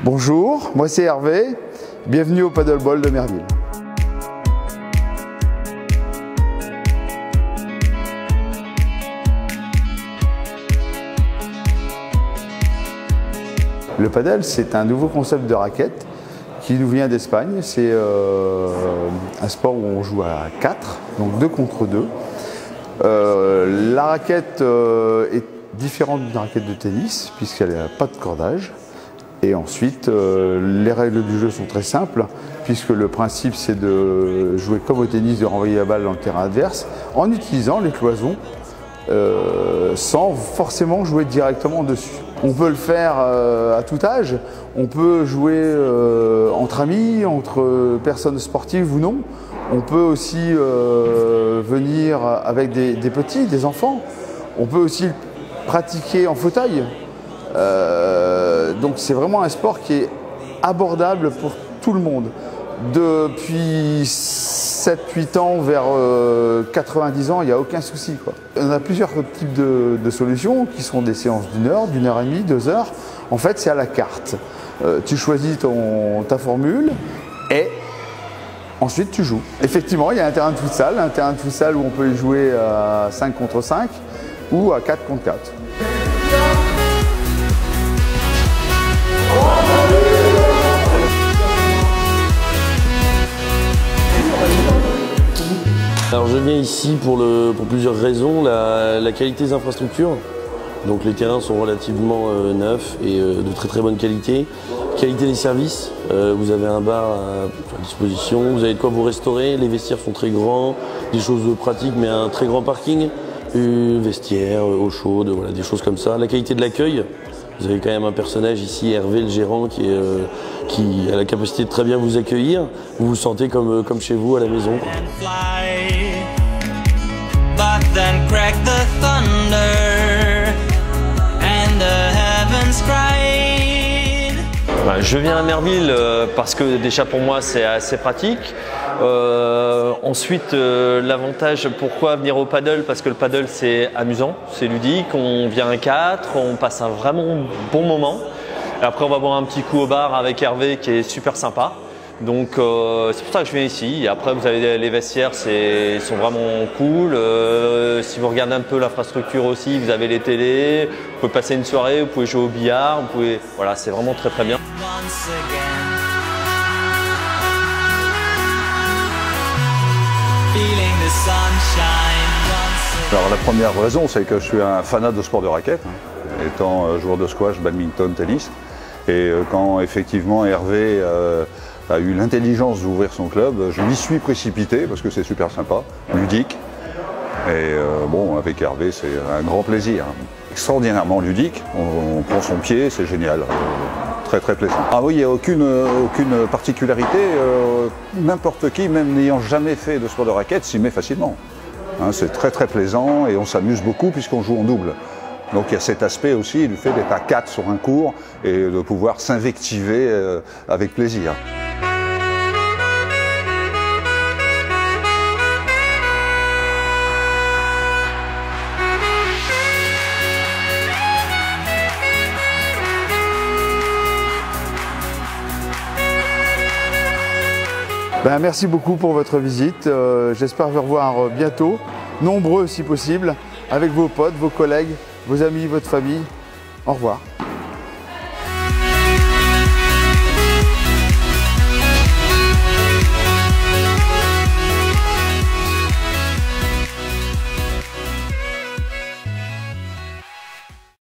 Bonjour, moi c'est Hervé, bienvenue au Paddleball de Merville. Le paddle, c'est un nouveau concept de raquette qui nous vient d'Espagne. C'est un sport où on joue à 4, donc 2 contre 2. La raquette est différente d'une raquette de tennis puisqu'elle n'a pas de cordage. Et ensuite, les règles du jeu sont très simples puisque le principe c'est de jouer comme au tennis, de renvoyer la balle dans le terrain adverse en utilisant les cloisons sans forcément jouer directement dessus. On peut le faire à tout âge, on peut jouer entre amis, entre personnes sportives ou non. On peut aussi venir avec des petits, des enfants. On peut aussi pratiquer en fauteuil. Donc c'est vraiment un sport qui est abordable pour tout le monde. Depuis 7-8 ans vers 90 ans, il n'y a aucun souci, quoi. On a plusieurs types de solutions qui sont des séances d'1 heure, d'1 heure et demie, 2 heures. En fait, c'est à la carte. Tu choisis ta formule et ensuite tu joues. Effectivement, il y a un terrain de futsal où on peut y jouer à 5 contre 5 ou à 4 contre 4. Alors je viens ici pour plusieurs raisons. La qualité des infrastructures. Donc les terrains sont relativement neufs et de très bonne qualité. Qualité des services. Vous avez un bar à disposition, vous avez de quoi vous restaurer. Les vestiaires sont très grands, des choses pratiques mais un très grand parking. Vestiaire, eau chaude, voilà, des choses comme ça. La qualité de l'accueil. Vous avez quand même un personnage ici, Hervé, le gérant, qui a la capacité de très bien vous accueillir. Vous vous sentez comme chez vous à la maison. Je viens à Merville parce que déjà pour moi c'est assez pratique. Ensuite l'avantage, pourquoi venir au paddle? Parce que le paddle c'est amusant, c'est ludique, on vient à 4, on passe un vraiment bon moment. Et après on va boire un petit coup au bar avec Hervé qui est super sympa. Donc c'est pour ça que je viens ici. Et après vous avez les vestiaires, sont vraiment cool. Si vous regardez un peu l'infrastructure aussi, vous avez les télés, vous pouvez passer une soirée, vous pouvez jouer au billard, voilà, c'est vraiment très bien. Alors la première raison, c'est que je suis un fanat de sport de raquette, étant joueur de squash, badminton, tennis. Et quand effectivement Hervé a eu l'intelligence d'ouvrir son club, je m'y suis précipité parce que c'est super sympa, ludique. Et bon, avec Hervé, c'est un grand plaisir. Extraordinairement ludique, on prend son pied, c'est génial. Très plaisant. Ah oui, il n'y a aucune particularité. N'importe qui, même n'ayant jamais fait de sport de raquette, s'y met facilement. Hein, c'est très plaisant et on s'amuse beaucoup puisqu'on joue en double. Donc il y a cet aspect aussi du fait d'être à 4 sur un court et de pouvoir s'invectiver avec plaisir. Merci beaucoup pour votre visite. J'espère vous revoir bientôt, nombreux si possible, avec vos potes, vos collègues, vos amis, votre famille. Au revoir.